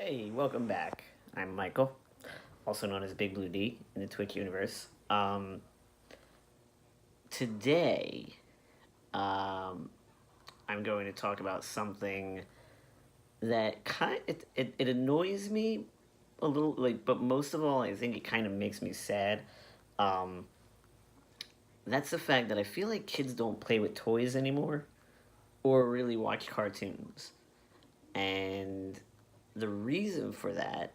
Hey, welcome back. I'm Michael, also known as Big Blue D in the Twitch universe. Today, um, I'm going to talk about something that it annoys me a little, like, but most of all, I think it kind of makes me sad. Um, that's the fact that I feel like kids don't play with toys anymore or really watch cartoons. And the reason for that,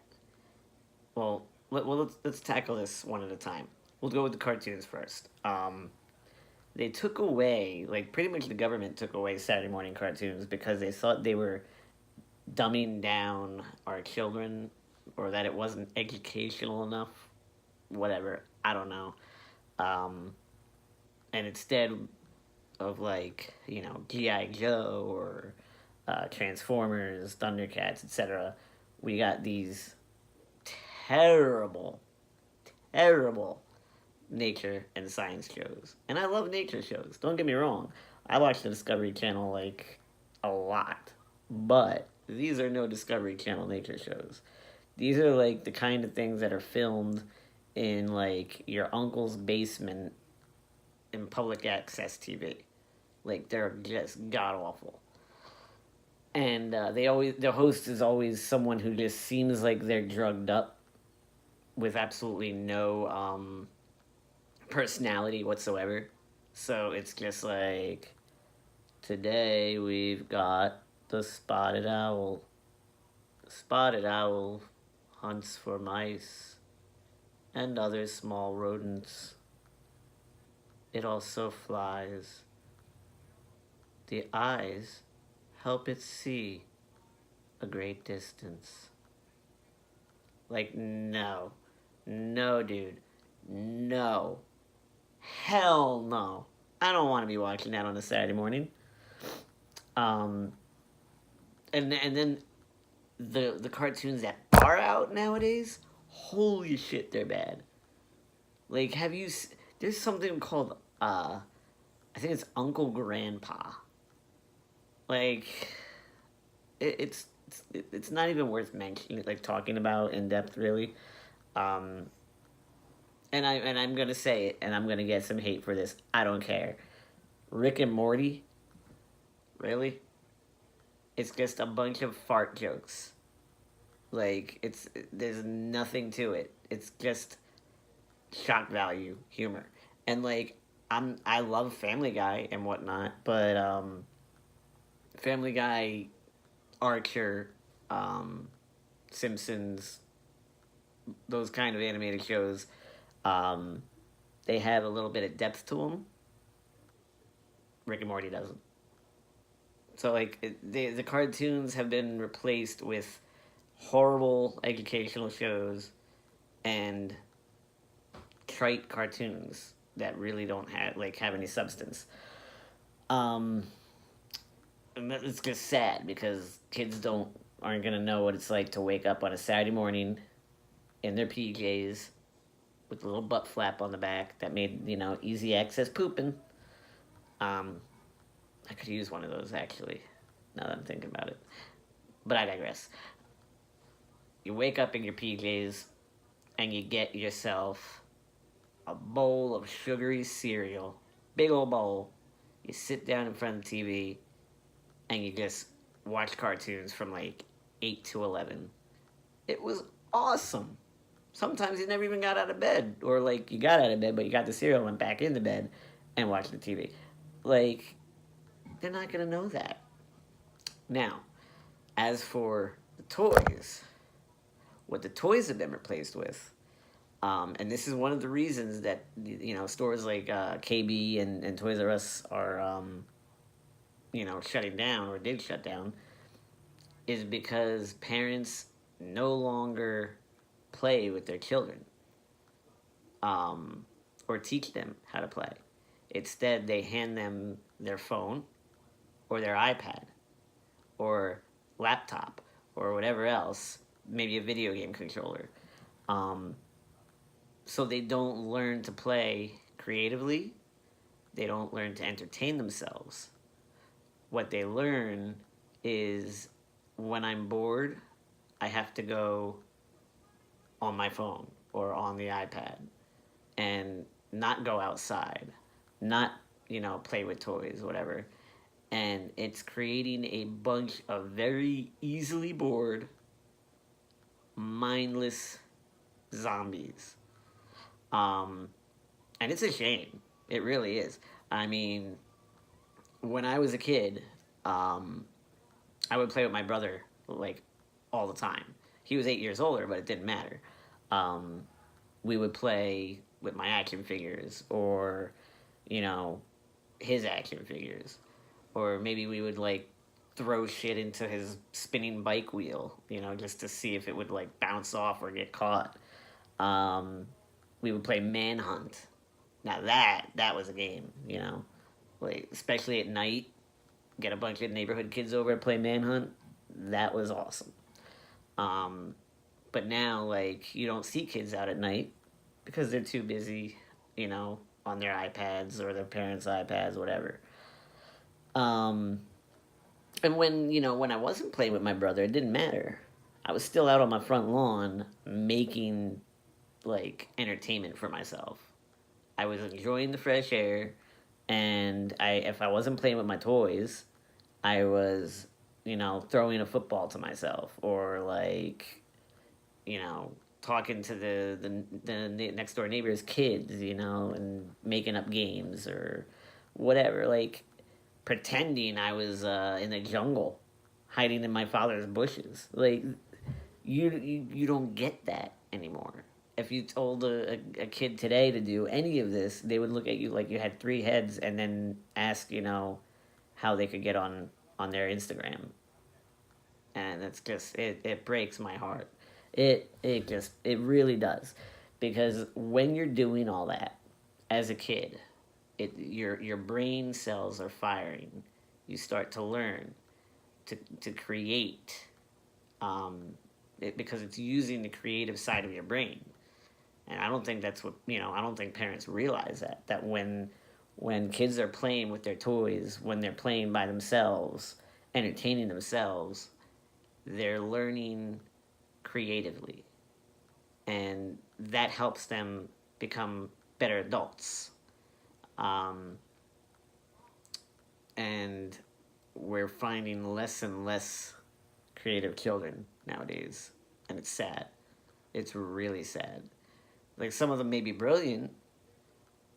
let's tackle this one at a time. We'll go with the cartoons first. They took away, like, pretty much the government took away Saturday morning cartoons because they thought they were dumbing down our children or that it wasn't educational enough. Whatever. I don't know. Um, and instead of, like, G.I. Joe or Transformers, Thundercats, etc., we got these terrible, terrible nature and science shows. And I love nature shows. Don't get me wrong. I watch the Discovery Channel like a lot. But these are no Discovery Channel nature shows. These are like the kind of things that are filmed in like your uncle's basement in public access TV. Like they're just god awful. And the host is always someone who just seems like they're drugged up with absolutely no personality whatsoever. So it's just like, today we've got the spotted owl. The spotted owl hunts for mice and other small rodents. It also flies. The eyes help it see a great distance. Like, no. No, dude. No. Hell no. I don't want to be watching that on a Saturday morning. Um, and then the cartoons that are out nowadays, holy shit, they're bad. Like, there's something called I think it's Uncle Grandpa. Like, it's not even worth mentioning, like talking about in depth, really. Um, and I'm gonna say it, and I'm gonna get some hate for this. I don't care. Rick and Morty, really? It's just a bunch of fart jokes. Like there's nothing to it. It's just shock value humor, and like I love Family Guy and whatnot, but Family Guy, Archer, um, Simpsons, those kind of animated shows, um, they have a little bit of depth to them. Rick and Morty doesn't. So like the cartoons have been replaced with horrible educational shows and trite cartoons that really don't have any substance. Um, and it's just sad because kids aren't gonna know what it's like to wake up on a Saturday morning in their PJs with a little butt flap on the back that made easy access pooping. Um, I could use one of those actually. Now that I'm thinking about it, but I digress. You wake up in your PJs and you get yourself a bowl of sugary cereal, big old bowl. You sit down in front of the TV and you just watch cartoons from like 8 to 11. It was awesome. Sometimes you never even got out of bed, or like you got out of bed, but you got the cereal and went back into bed and watched the TV. Like, they're not going to know that. Now, as for the toys, what the toys have been replaced with, and this is one of the reasons that stores like KB and Toys R Us are shutting down or did shut down, is because parents no longer play with their children, or teach them how to play. Instead, they hand them their phone or their iPad or laptop or whatever else, maybe a video game controller. Um, so they don't learn to play creatively. They don't learn to entertain themselves. What they learn is, when I'm bored, I have to go on my phone or on the iPad and not go outside, not, play with toys, whatever. And it's creating a bunch of very easily bored, mindless zombies. Um, and it's a shame. It really is. I mean, when I was a kid, um, I would play with my brother like all the time. He was 8 years older, but it didn't matter. Um, we would play with my action figures or, you know, his action figures. Or maybe we would like throw shit into his spinning bike wheel, just to see if it would like bounce off or get caught. Um, we would play Manhunt. Now that was a game, like especially at night, get a bunch of neighborhood kids over and play Manhunt. That was awesome. Um, but now, like, you don't see kids out at night because they're too busy, on their iPads or their parents' iPads, whatever. Um, and when I wasn't playing with my brother, it didn't matter. I was still out on my front lawn making like entertainment for myself. I was enjoying the fresh air, and if I wasn't playing with my toys, I was, throwing a football to myself or like, talking to the next door neighbor's kids, and making up games or whatever, like pretending I was in the jungle, hiding in my father's bushes. Like you don't get that anymore. If you told a kid today to do any of this, they would look at you like you had three heads and then ask, how they could get on their Instagram. And it's just it breaks my heart. It really does. Because when you're doing all that as a kid, your brain cells are firing. You start to learn to create, because it's using the creative side of your brain. And I don't think that's what I don't think parents realize that when kids are playing with their toys, when they're playing by themselves, entertaining themselves, they're learning creatively, and that helps them become better adults. Um, and we're finding less and less creative children nowadays, and it's sad. It's really sad. Like some of them may be brilliant,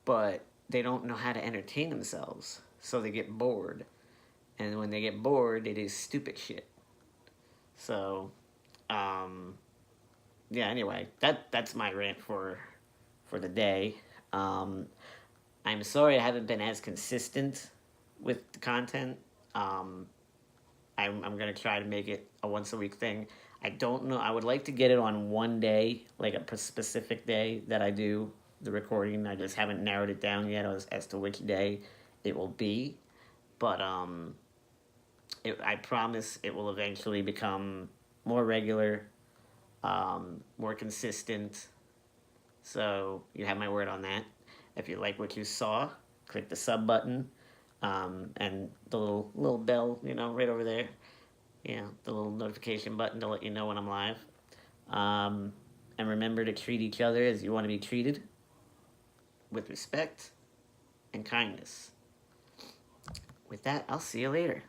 but they don't know how to entertain themselves, so they get bored. And when they get bored, they do stupid shit. So, um, yeah. Anyway, that's my rant for the day. Um, I'm sorry I haven't been as consistent with the content. Um, I'm gonna try to make it a once a week thing. I don't know. I would like to get it on one day, like a specific day that I do the recording. I just haven't narrowed it down yet as to which day it will be. But I promise it will eventually become more regular, more consistent. So you have my word on that. If you like what you saw, click the sub button, and the little bell, right over there. Yeah, the little notification button to let you know when I'm live. Um, and remember to treat each other as you want to be treated, with respect and kindness. With that, I'll see you later.